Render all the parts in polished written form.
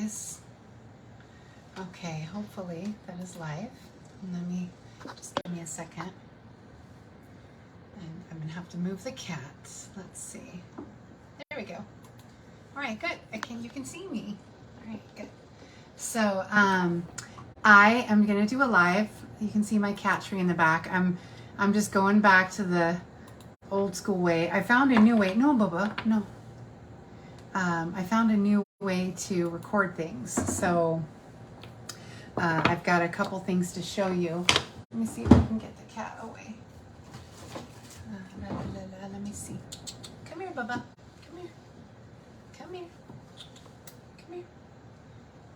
guys. Okay, hopefully that is live. Let me, just give me a second. And I'm gonna have to move the cats. Let's see. There we go. All right, good. You can see me. All right, good. So I am gonna do a live. You can see my cat tree in the back. I'm just going back to the old school way. I found a new way. No, Bubba, no. I found a new way to record things. So I've got a couple things to show you. Let me see if I can get the cat away. Let me see. Come here, Bubba. Come here. Come here. Come here.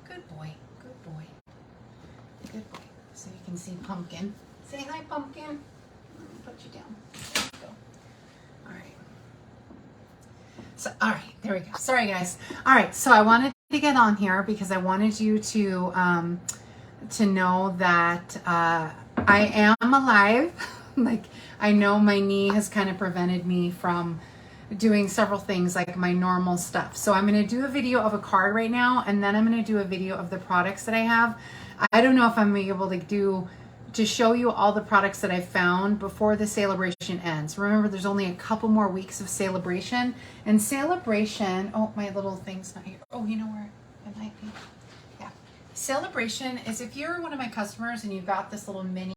Good boy. Good boy. Good boy. So you can see Pumpkin. Say hi, Pumpkin. Let me put you down. There you go. All right. So, all right. There we go. Sorry, guys. All right. So I wanted to get on here because I wanted you to know that I am alive. Like, I know my knee has kind of prevented me from doing several things like my normal stuff. So I'm going to do a video of a card right now, and then I'm going to do a video of the products that I have. I don't know if I'm able to show you all the products that I found before the celebration ends. Remember, there's only a couple more weeks of celebration. And celebration, oh, my little thing's not here. Oh, you know where it might be? Yeah. Celebration is if you're one of my customers and you've got this little mini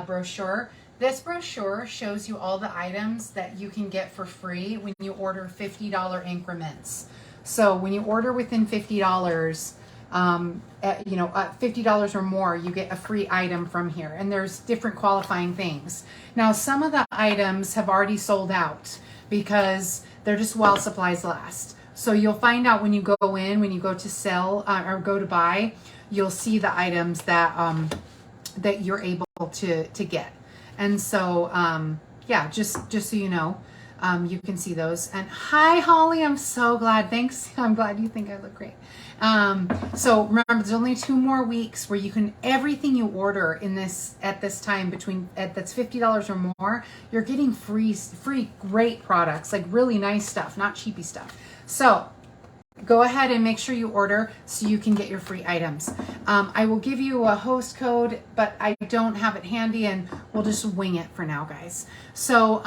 brochure. This brochure shows you all the items that you can get for free when you order $50 increments. So when you order within $50, $50 or more, you get a free item from here. And there's different qualifying things. Now, some of the items have already sold out because they're just while supplies last. So you'll find out when you go when you go to sell or go to buy, you'll see the items that that you're able to get. And so, yeah, just so you know, you can see those. And hi, Holly, I'm so glad. Thanks. I'm glad you think I look great. So remember, there's only 2 more weeks where you can, everything you order at this time that's $50 or more, you're getting free great products, like really nice stuff, not cheapy stuff. So go ahead and make sure you order so you can get your free items. I will give you a host code, but I don't have it handy, and we'll just wing it for now, guys. So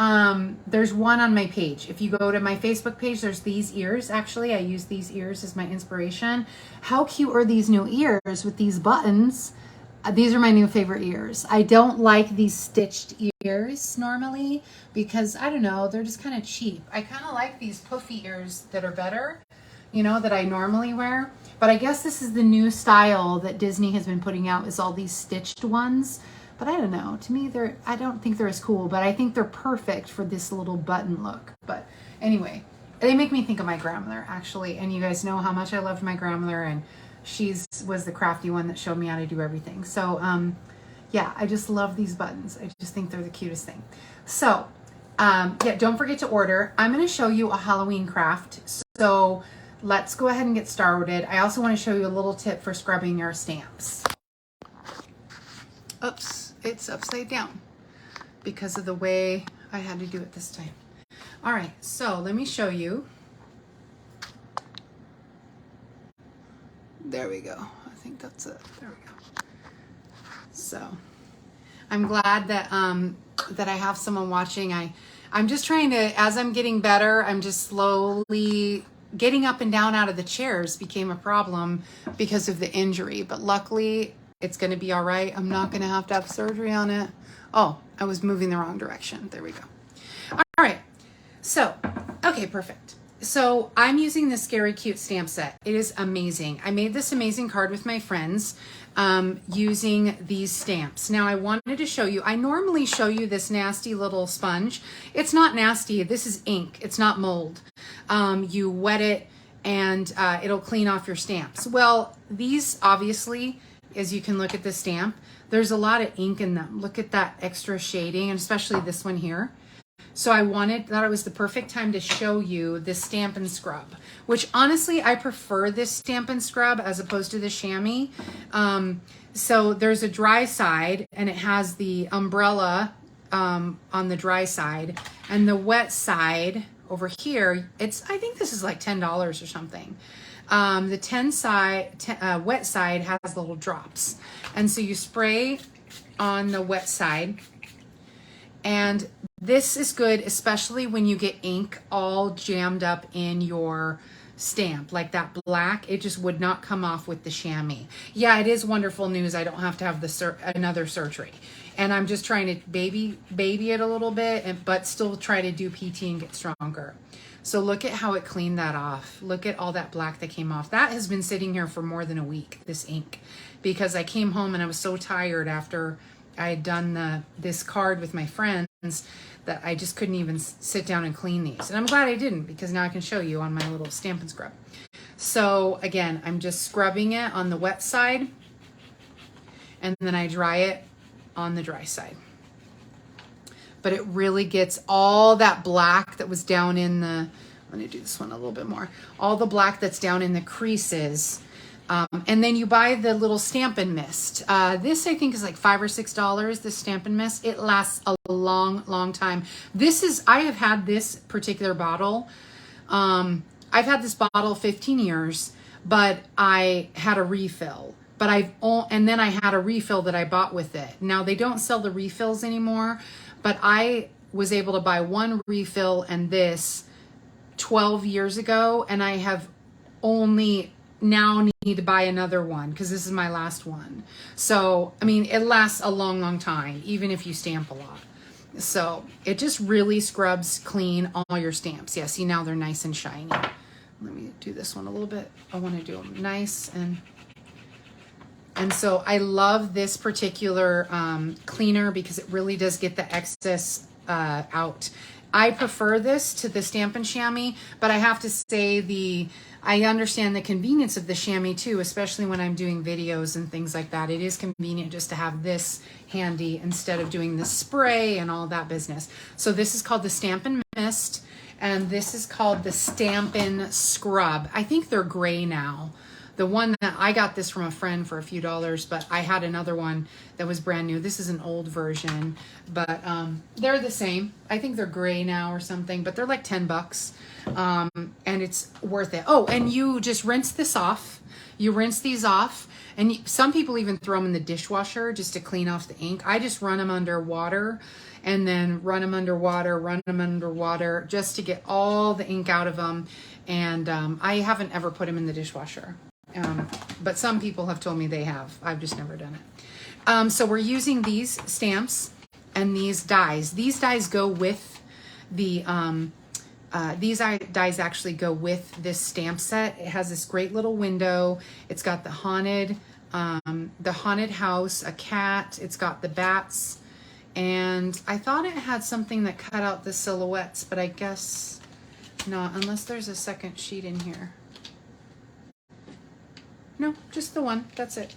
there's one on my page. If you go to my Facebook page, there's these ears. Actually, I use these ears as my inspiration. How cute are these new ears with these buttons? These are my new favorite ears. I don't like these stitched ears normally because, I don't know, they're just kind of cheap. I kind of like these puffy ears that are better, that I normally wear. But I guess this is the new style that Disney has been putting out, is all these stitched ones. But I don't know. To me, I don't think they're as cool, but I think they're perfect for this little button look. But anyway, they make me think of my grandmother, actually. And you guys know how much I loved my grandmother, and she was the crafty one that showed me how to do everything. So yeah, I just love these buttons. I just think they're the cutest thing. So yeah, don't forget to order. I'm going to show you a Halloween craft. So let's go ahead and get started. I also want to show you a little tip for scrubbing your stamps. Oops, it's upside down because of the way I had to do it this time. All right, so let me show you. There we go. I think that's it. There we go. So I'm glad that that I have someone watching. I'm just trying to, as I'm getting better, I'm just slowly getting up and down out of the chairs became a problem because of the injury, but luckily it's going to be all right. I'm not going to have surgery on it. Oh, I was moving the wrong direction. There we go. All right. So, okay, perfect. So I'm using the Scary Cute stamp set. It is amazing. I made this amazing card with my friends using these stamps. Now I wanted to show you, I normally show you this nasty little sponge. It's not nasty. This is ink. It's not mold. You wet it and it'll clean off your stamps. Well, these obviously, as you can look at the stamp, there's a lot of ink in them. Look at that extra shading, and especially this one here. So I thought it was the perfect time to show you this Stamp and Scrub, which honestly, I prefer this Stamp and Scrub as opposed to the chamois. So there's a dry side, and it has the umbrella on the dry side, and the wet side over here, I think this is like $10 or something. The wet side has little drops. And so you spray on the wet side. And this is good, especially when you get ink all jammed up in your stamp, like that black. It just would not come off with the chamois. Yeah, it is wonderful news. I don't have to have another surgery. And I'm just trying to baby it a little bit, but still try to do PT and get stronger. So look at how it cleaned that off. Look at all that black that came off. That has been sitting here for more than a week, this ink, because I came home and I was so tired after I had done this card with my friends that I just couldn't even sit down and clean these. And I'm glad I didn't, because now I can show you on my little Stampin' Scrub. So again, I'm just scrubbing it on the wet side, and then I dry it on the dry side. But it really gets all that black that was down in the, I'm gonna do this one a little bit more, all the black that's down in the creases. And then you buy the little Stampin' Mist. This I think is like $5 or $6, this Stampin' Mist. It lasts a long time. I have had this particular bottle. I've had this bottle 15 years, but I had a refill. And then I had a refill that I bought with it. Now they don't sell the refills anymore, but I was able to buy one refill and this 12 years ago, and I have only now need to buy another one because this is my last one. So, I mean, it lasts a long time, even if you stamp a lot. So it just really scrubs clean all your stamps. Yeah, see, now they're nice and shiny. Let me do this one a little bit. I want to do them nice and so I love this particular cleaner because it really does get the excess out. I prefer this to the Stampin' Chamois, but I have to say I understand the convenience of the chamois too, especially when I'm doing videos and things like that. It is convenient just to have this handy instead of doing the spray and all that business. So this is called the Stampin' Mist, and this is called the Stampin' Scrub. I think they're gray now. The one that I got this from a friend for a few dollars, but I had another one that was brand new. This is an old version, but they're the same. I think they're gray now or something, but they're like $10. And it's worth it. Oh, and you just rinse this off. You rinse these off, and some people even throw them in the dishwasher just to clean off the ink. I just run them under water, and then run them under water just to get all the ink out of them. And I haven't ever put them in the dishwasher. But some people have told me they have. I've just never done it. So we're using these stamps and these dies. These dies go with the, these dies actually go with this stamp set. It has this great little window. It's got the haunted house, a cat. It's got the bats. And I thought it had something that cut out the silhouettes, but I guess not, unless there's a second sheet in here. No, just the one. That's it.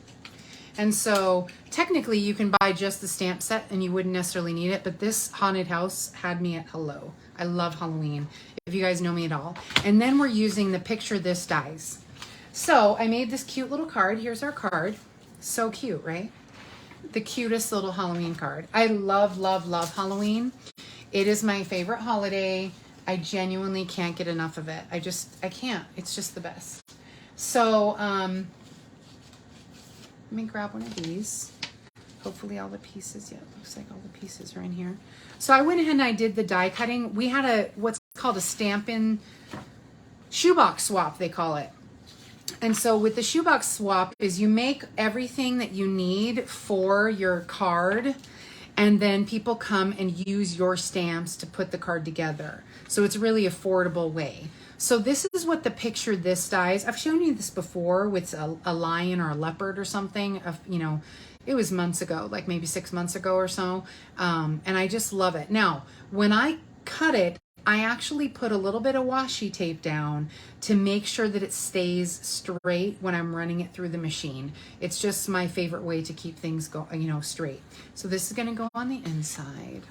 And so technically you can buy just the stamp set and you wouldn't necessarily need it, but this haunted house had me at hello. I love Halloween, if you guys know me at all. And then we're using the Picture This dies. So I made this cute little card. Here's our card. So cute, right? The cutest little Halloween card. I love Halloween. It is my favorite holiday. I genuinely can't get enough of it. I can't. It's just the best. So, let me grab one of these. Hopefully all the pieces, yeah, it looks like all the pieces are in here. So I went ahead and I did the die cutting. We had what's called a Stampin' shoebox swap, they call it. And so with the shoebox swap is you make everything that you need for your card, and then people come and use your stamps to put the card together. So it's a really affordable way. So this is what the Picture This dies. I've shown you this before with a lion or a leopard or something. It was months ago, like maybe 6 months ago or so. And I just love it. Now, when I cut it, I actually put a little bit of washi tape down to make sure that it stays straight when I'm running it through the machine. It's just my favorite way to keep things straight. So this is gonna go on the inside.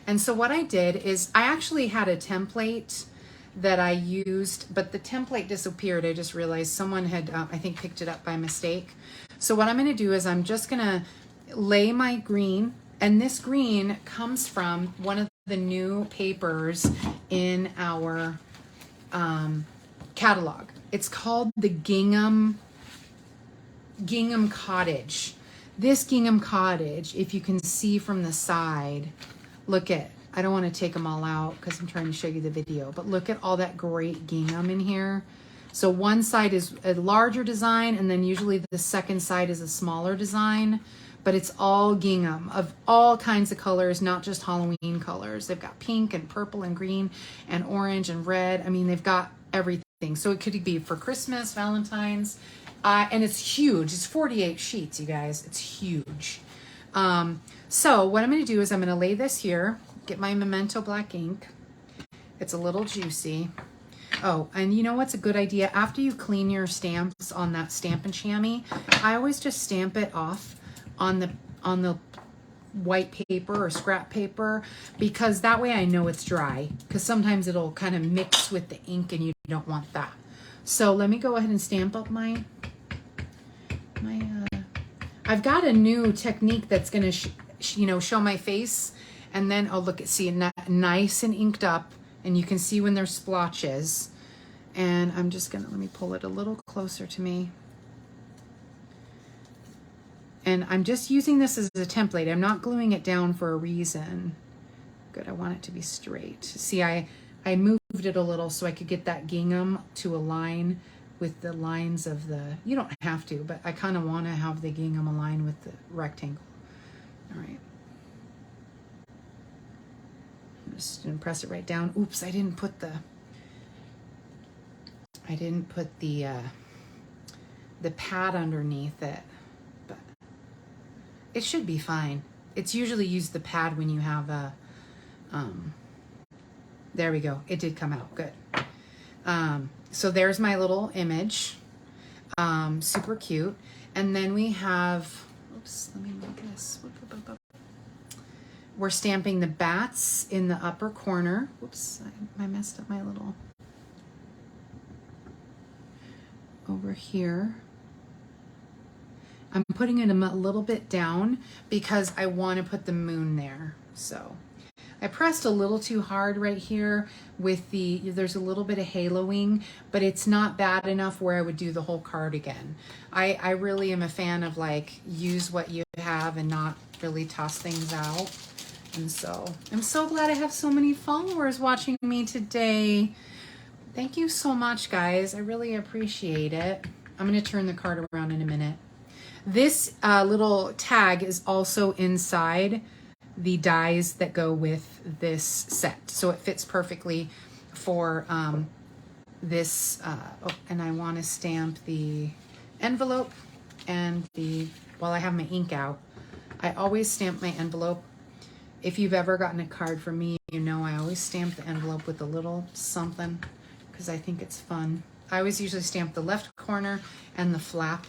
And so what I did is I actually had a template that I used, but the template disappeared. I just realized someone had, I think, picked it up by mistake. So what I'm gonna do is I'm just gonna lay my green, and this green comes from one of the new papers in our catalog. It's called the Gingham Cottage. This Gingham Cottage, if you can see from the side, look at, I don't want to take them all out because I'm trying to show you the video, but look at all that great gingham in here. So one side is a larger design, and then usually the second side is a smaller design, but it's all gingham of all kinds of colors, not just Halloween colors. They've got pink and purple and green and orange and red. I mean, they've got everything. So it could be for Christmas, Valentine's, and it's huge. It's 48 sheets, you guys. It's huge. So what I'm going to do is I'm going to lay this here, get my Memento black ink. It's a little juicy. Oh, and you know what's a good idea? After you clean your stamps on that Stampin' Chamois, I always just stamp it off on the white paper or scrap paper, because that way I know it's dry, because sometimes it'll kind of mix with the ink and you don't want that. So let me go ahead and stamp up my I've got a new technique that's going to show my face, and then oh look, see it nice and inked up, and you can see when there's splotches. And I'm just gonna, let me pull it a little closer to me. And I'm just using this as a template. I'm not gluing it down for a reason. Good, I want it to be straight. See, I moved it a little so I could get that gingham to align with the lines of the, you don't have to, but I kind of want to have the gingham align with the rectangle. All right. I'm just gonna press it right down. Oops, I didn't put the pad underneath it, but it should be fine. It's usually used the pad when you have a, there we go. It did come out good. So there's my little image, super cute. And then we have, oops, let me move this. We're stamping the bats in the upper corner. Whoops, I messed up my little, over here. I'm putting it a little bit down because I want to put the moon there. So I pressed a little too hard right here with there's a little bit of haloing, but it's not bad enough where I would do the whole cardigan. I really am a fan of like, use what you have and not really toss things out. And so I'm so glad I have so many followers watching me today. Thank you so much, guys. I really appreciate it. I'm going to turn the card around in a minute. This little tag is also inside the dies that go with this set. So it fits perfectly for this. And I want to stamp the envelope and while I have my ink out, I always stamp my envelope. If you've ever gotten a card from me, you know I always stamp the envelope with a little something, because I think it's fun. I always usually stamp the left corner and the flap.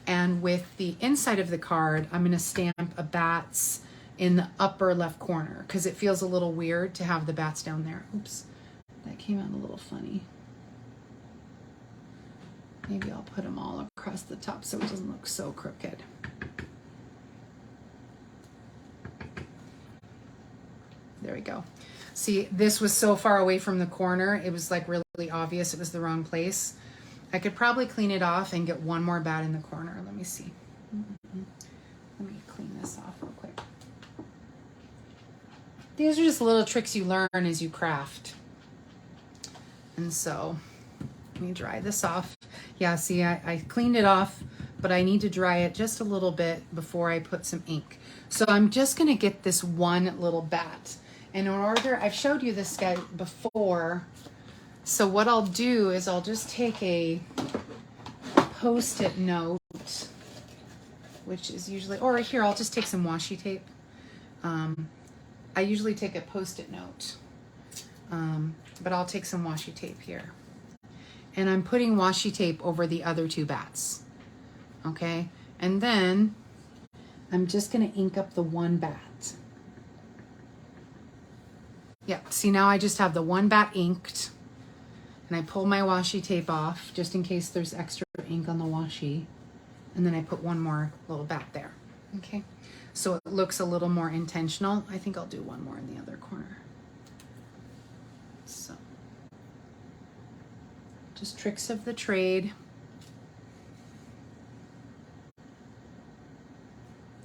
And with the inside of the card, I'm going to stamp a bats in the upper left corner, because it feels a little weird to have the bats down there. Oops, that came out a little funny. Maybe I'll put them all across the top so it doesn't look so crooked. There we go. See, this was so far away from the corner, it was like really obvious it was the wrong place. I could probably clean it off and get one more bat in the corner. Let me see. Let me clean this off real quick. These are just little tricks you learn as you craft. And so, let me dry this off. Yeah, see, I cleaned it off, but I need to dry it just a little bit before I put some ink. So I'm just gonna get this one little bat. And in order, I've showed you this guy before. So what I'll do is I'll just take a Post-it note, which is usually, or here, I'll just take some washi tape. I usually take a Post-it note, but I'll take some washi tape here. And I'm putting washi tape over the other two bats, okay? And then I'm just gonna ink up the one bat. Yeah, see, now I just have the one bat inked, and I pull my washi tape off just in case there's extra ink on the washi. And then I put one more little bat there, okay? So it looks a little more intentional. I think I'll do one more in the other corner. So. Just tricks of the trade.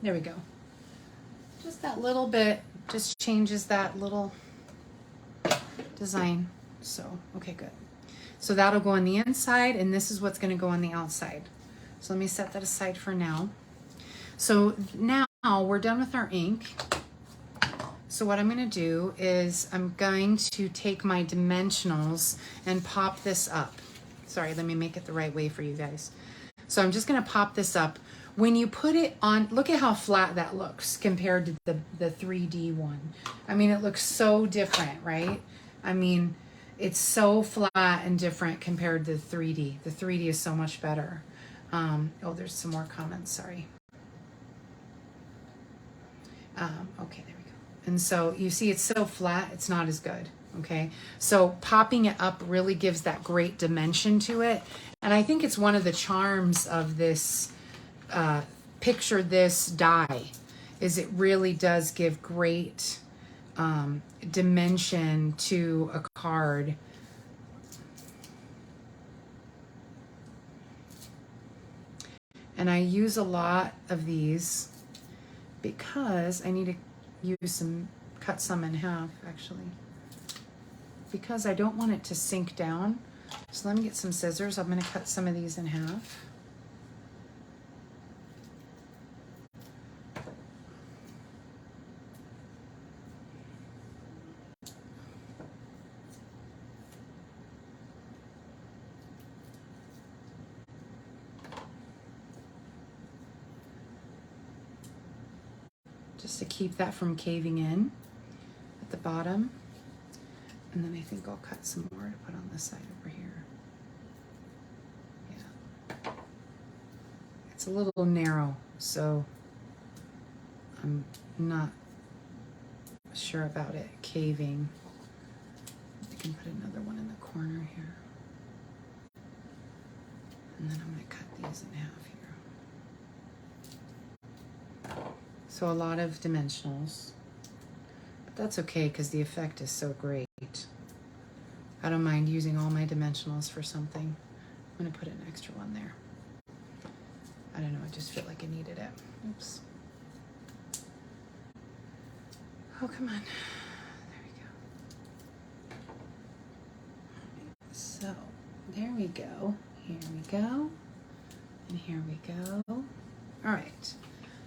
There we go. Just that little bit just changes that little design. So, okay, good. So that'll go on the inside, and this is what's going to go on the outside. So let me set that aside for now. So now we're done with our ink. So what I'm going to do is I'm going to take my dimensionals and pop this up. Sorry, let me make it the right way for you guys. So I'm just going to pop this up. When you put it on, look at how flat that looks compared to the 3D one. I mean, it looks so different, right? I mean, it's so flat and different compared to the 3D. The 3D is so much better. Oh, there's some more comments, sorry. Okay, there we go. And so you see it's so flat, it's not as good, okay? So popping it up really gives that great dimension to it. And I think it's one of the charms of this picture this die, is it really does give great dimension to a card. And I use a lot of these because I need to cut some in half actually, because I don't want it to sink down. So let me get some scissors. I'm going to cut some of these in half. Just to keep that from caving in at the bottom. And then I think I'll cut some more to put on this side over here. Yeah. It's a little narrow, so I'm not sure about it caving. I can put another one in the corner here. And then I'm going to cut these in half here. So a lot of dimensionals, but that's okay because the effect is so great. I don't mind using all my dimensionals for something. I'm going to put an extra one there. I don't know, I just feel like I needed it. Oops. Oh, come on. There we go. So, there we go. Here we go. And here we go. All right.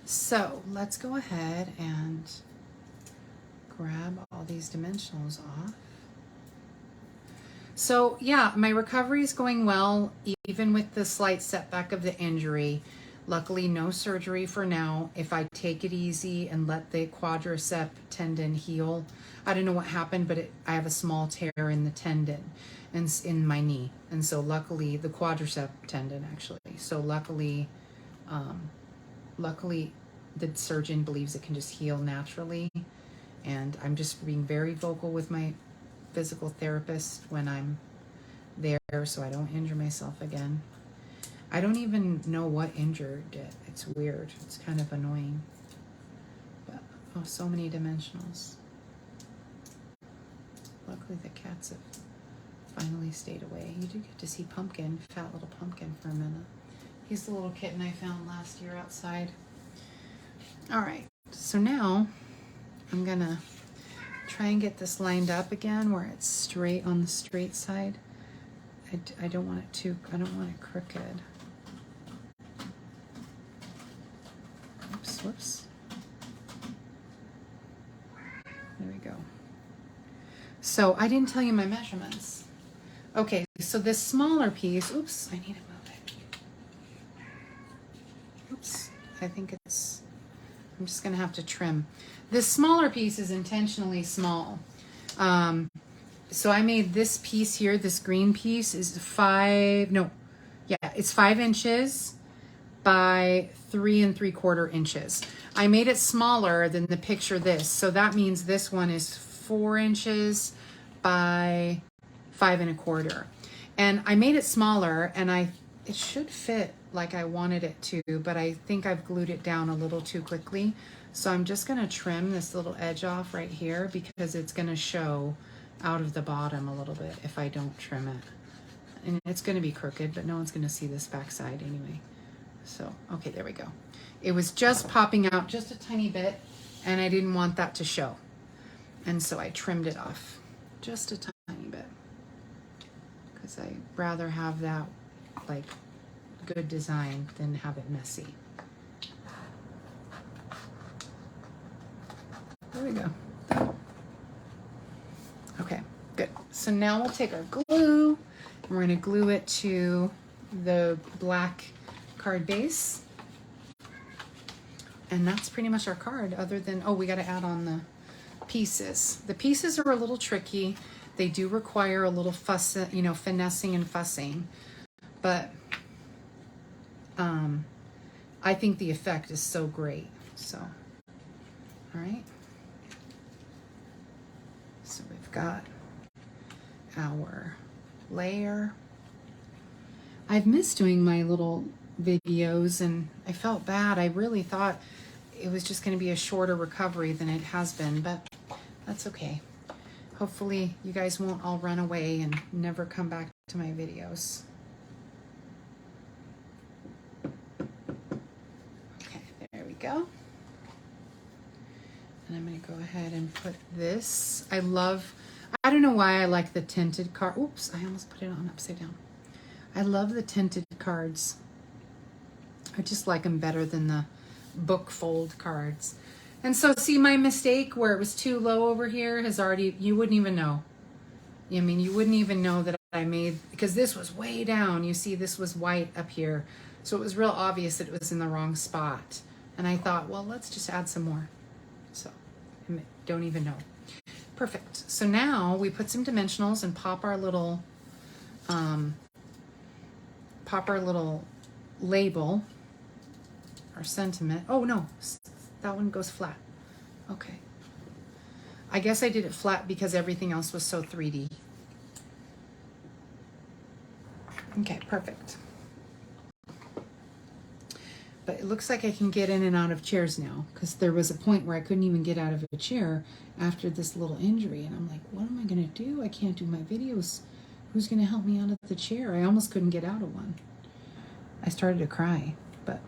So let's go ahead and grab all these dimensionals off. So yeah, my recovery is going well, even with the slight setback of the injury. Luckily, no surgery for now. If I take it easy and let the quadricep tendon heal, I don't know what happened, but I have a small tear in the tendon and in my knee. And so luckily, the quadricep tendon actually. So luckily, the surgeon believes it can just heal naturally, and I'm just being very vocal with my physical therapist when I'm there so I don't injure myself again. I don't even know what injured it. It's weird. It's kind of annoying. But, oh, so many dimensionals. Luckily the cats have finally stayed away. You do get to see Pumpkin, fat little Pumpkin, for a minute. He's the little kitten I found last year outside. All right, so now I'm gonna try and get this lined up again where it's straight on the straight side. I don't want it crooked. Oops, whoops. There we go. So I didn't tell you my measurements. Okay, so this smaller piece, oops, I need to move it. Oops, I think I'm just gonna have to trim. This smaller piece is intentionally small. So I made this piece here, this green piece is 5 inches by 3 3/4 inches. I made it smaller than the picture this. So that means this one is 4 inches by 5 1/4. And I made it smaller, and it should fit like I wanted it to, but I think I've glued it down a little too quickly. So I'm just gonna trim this little edge off right here because it's gonna show out of the bottom a little bit if I don't trim it. and it's going to be crooked, but no one's going to see this back side anyway. So, okay, there we go. It was just popping out just a tiny bit, and I didn't want that to show. And so I trimmed it off just a tiny bit, because I'd rather have that like good design than have it messy. There we go. Okay, good. So now we'll take our glue, and we're going to glue it to the black card base. And that's pretty much our card, other than, oh, we got to add on the pieces. The pieces are a little tricky. They do require a little fuss, you know, finessing and fussing. But I think the effect is so great. So, all right. So we've got our layer. I've missed doing my little videos, and I felt bad. I really thought it was just going to be a shorter recovery than it has been, but that's okay. Hopefully you guys won't all run away and never come back to my videos. Okay, there we go. And I'm going to go ahead and put this. I don't know why I like the tinted card. Oops, I almost put it on upside down. I love the tinted cards. I just like them better than the book fold cards. And so see, my mistake where it was too low over here has already, you wouldn't even know. I mean, you wouldn't even know that I made, because this was way down. You see, this was white up here. So it was real obvious that it was in the wrong spot. And I thought, well, let's just add some more. So I don't even know. Perfect. So now we put some dimensionals and pop our little label, our sentiment. Oh no, that one goes flat. Okay. I guess I did it flat because everything else was so 3D. Okay, perfect. But it looks like I can get in and out of chairs now, because there was a point where I couldn't even get out of a chair after this little injury. And I'm like, what am I going to do? I can't do my videos. Who's going to help me out of the chair? I almost couldn't get out of one. I started to cry, but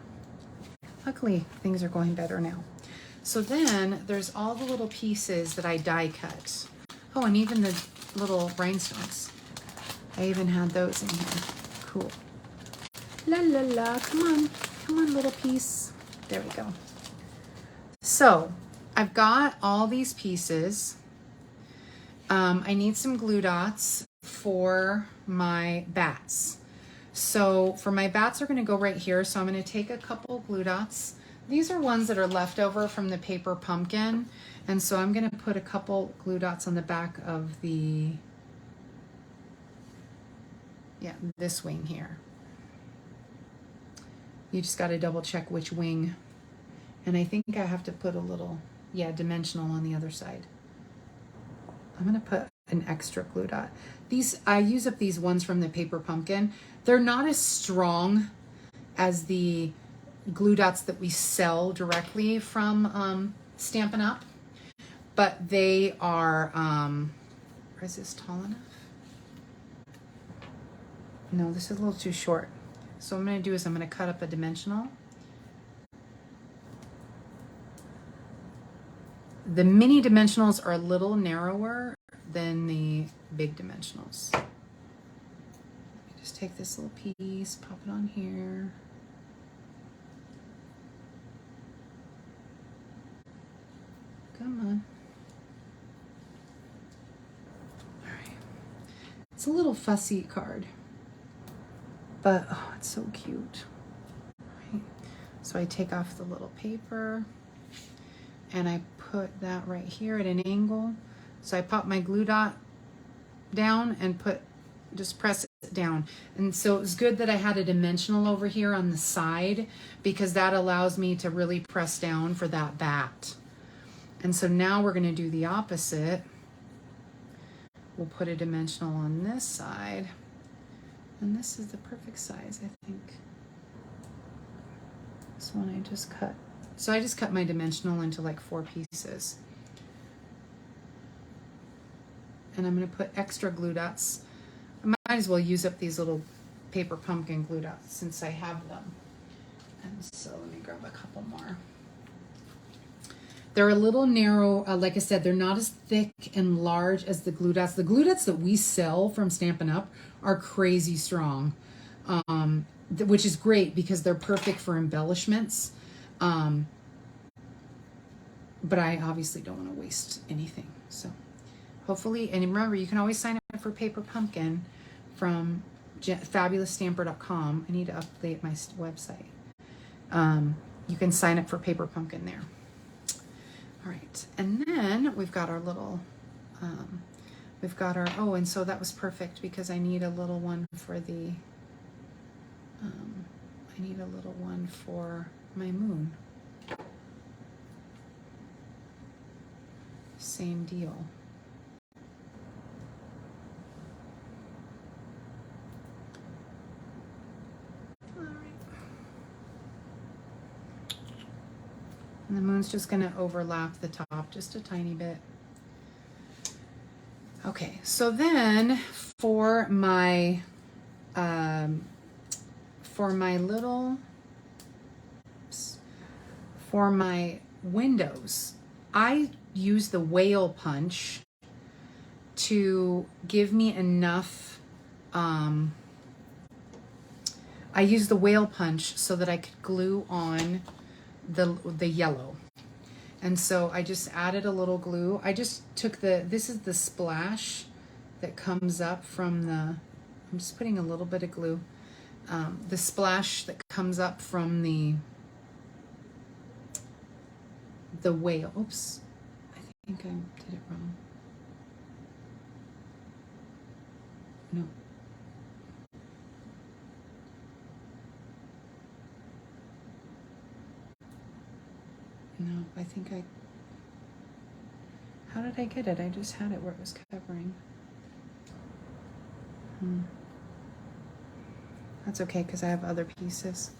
luckily things are going better now. So then there's all the little pieces that I die cut. Oh, and even the little rhinestones. I even had those in here. Cool. La la la, come on. Come on, little piece. There we go. So I've got all these pieces. I need some glue dots for my bats. So for my bats are going to go right here. So I'm going to take a couple glue dots. These are ones that are left over from the paper pumpkin. And so I'm going to put a couple glue dots on the back of the, this wing here. You just got to double check which wing. And I think I have to put a little, dimensional on the other side. I'm going to put an extra glue dot. These, I use up these ones from the paper pumpkin. They're not as strong as the glue dots that we sell directly from Stampin' Up, but they are, is this tall enough? No, this is a little too short. So what I'm going to do is I'm going to cut up a dimensional. The mini dimensionals are a little narrower than the big dimensionals. Just take this little piece, pop it on here. Come on. All right. It's a little fussy card, but oh, it's so cute. Right. So I take off the little paper and I put that right here at an angle. So I pop my glue dot down and just press it down. And so it was good that I had a dimensional over here on the side, because that allows me to really press down for that bat. And so now we're going to do the opposite. We'll put a dimensional on this side. And this is the perfect size, I think. This one I just cut. So I just cut my dimensional into like 4 pieces. And I'm going to put extra glue dots. I might might as well use up these little paper pumpkin glue dots since I have them. And so let me grab a couple more. They're a little narrow. Like I said, they're not as thick and large as the glue dots. The glue dots that we sell from Stampin' Up! Are crazy strong, which is great because they're perfect for embellishments. But I obviously don't want to waste anything. So hopefully, and remember, you can always sign up for Paper Pumpkin from FabulousStamper.com. I need to update my website. You can sign up for Paper Pumpkin there. All right, and then we've got our little, oh, and so that was perfect because I need a little one for the, I need a little one for my moon. Same deal. All right. And the moon's just going to overlap the top just a tiny bit. Okay, so then for my little, for my windows, I use the whale punch to give me enough, I use the whale punch so that I could glue on the yellow. And so I just added a little glue. I just took this is the splash that comes up from I'm just putting a little bit of glue. The splash that comes up from the whale. Oops, I think I did it wrong. No. No, I think how did I get it? I just had it where it was covering. That's okay, because I have other pieces.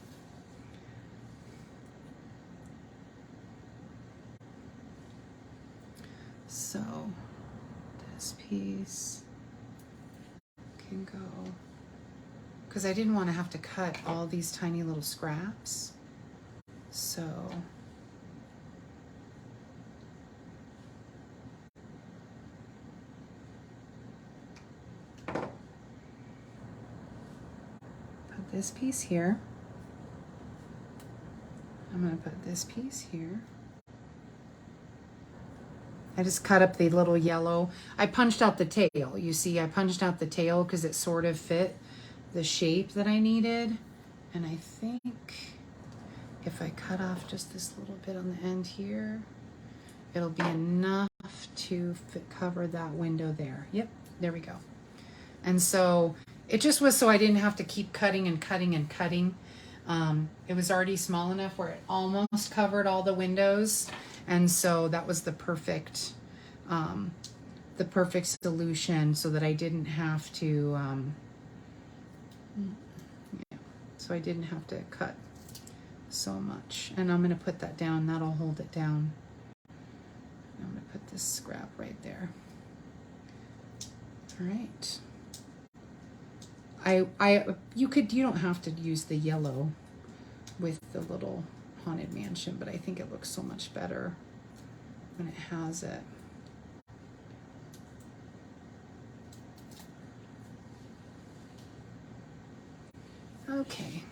So, this piece can go, because I didn't want to have to cut all these tiny little scraps. So, this piece here. I'm going to put this piece here. I just cut up the little yellow. I punched out the tail. You see, I punched out the tail because it sort of fit the shape that I needed. And I think if I cut off just this little bit on the end here, it'll be enough to cover that window there. Yep, there we go. And so it just was so I didn't have to keep cutting and cutting and cutting. It was already small enough where it almost covered all the windows. And so that was the perfect solution so that I didn't have to, so I didn't have to cut so much. And I'm going to put that down. That'll hold it down. I'm going to put this scrap right there. All right. You don't have to use the yellow with the little Haunted Mansion, but I think it looks so much better when it has it. Okay.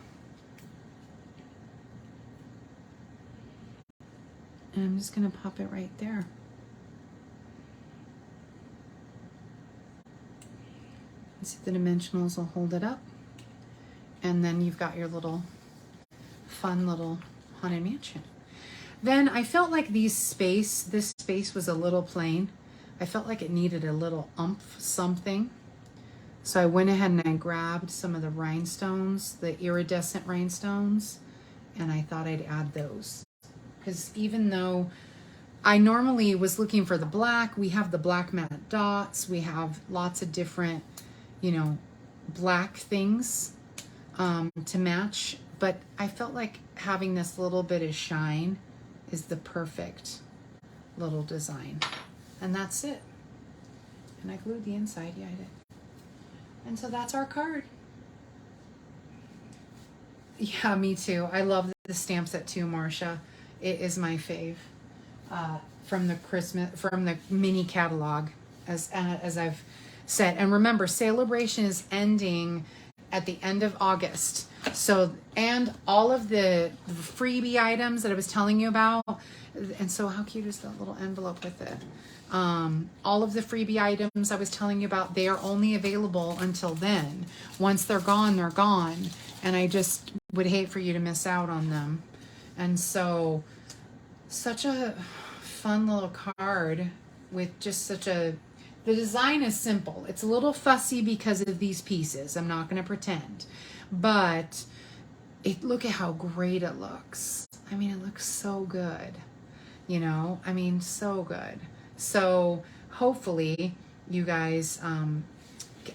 And I'm just going to pop it right there. See, the dimensionals will hold it up. And then you've got your little fun little Haunted Mansion. Then I felt like this space was a little plain. I felt like it needed a little oomph something. So I went ahead and I grabbed some of the rhinestones, the iridescent rhinestones, and I thought I'd add those. Because even though I normally was looking for the black, we have the black matte dots, we have lots of different, black things to match. But I felt like having this little bit of shine is the perfect little design. And that's it. And I glued the inside, yeah, I did. And so that's our card. Yeah, me too. I love the stamp set too, Marcia. It is my fave from the mini catalog, as I've said. And remember, Celebration is ending at the end of August. So, and all of the freebie items that I was telling you about, and so how cute is that little envelope with it? All of the freebie items I was telling you about, they are only available until then. Once they're gone, they're gone. And I just would hate for you to miss out on them. And so, such a fun little card with just such a, the design is simple. It's a little fussy because of these pieces. I'm not going to pretend. But look at how great it looks. I mean, it looks so good. You know, I mean, so good. So hopefully you guys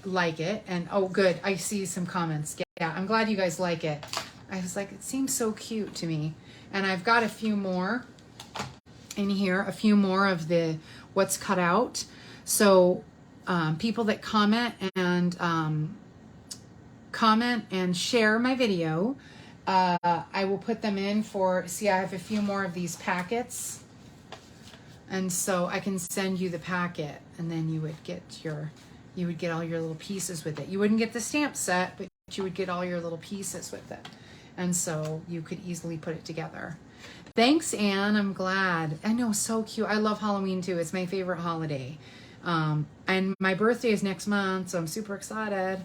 like it. And oh, good. I see some comments. Yeah, I'm glad you guys like it. I was like, it seems so cute to me. And I've got a few more in here, a few more of the what's cut out. So people that comment and share my video, I will put them in for, see, I have a few more of these packets. And so I can send you the packet, and then you would get all your little pieces with it. You wouldn't get the stamp set, but you would get all your little pieces with it. And so you could easily put it together. Thanks, Anne. I'm glad. I know, so cute. I love Halloween too. It's my favorite holiday. And my birthday is next month, so I'm super excited.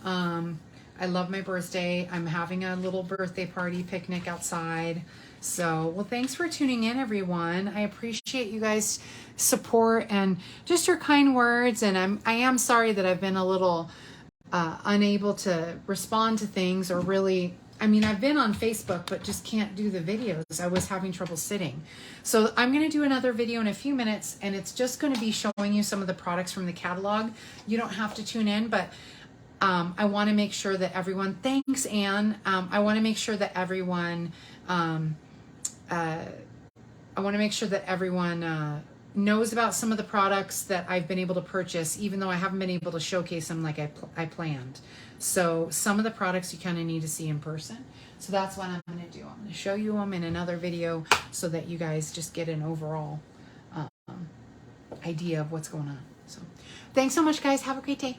I love my birthday. I'm having a little birthday party picnic outside. So, well, thanks for tuning in, everyone. I appreciate you guys' support and just your kind words. And I am sorry that I've been a little unable to respond to things, or really, I mean, I've been on Facebook, but just can't do the videos. I was having trouble sitting. So I'm going to do another video in a few minutes, and it's just going to be showing you some of the products from the catalog. You don't have to tune in, but I want to make sure that everyone, thanks, Anne. I want to make sure that everyone, knows about some of the products that I've been able to purchase, even though I haven't been able to showcase them like I planned. So some of the products you kind of need to see in person. So that's what I'm going to do. I'm going to show you them in another video so that you guys just get an overall idea of what's going on. So thanks so much, guys. Have a great day.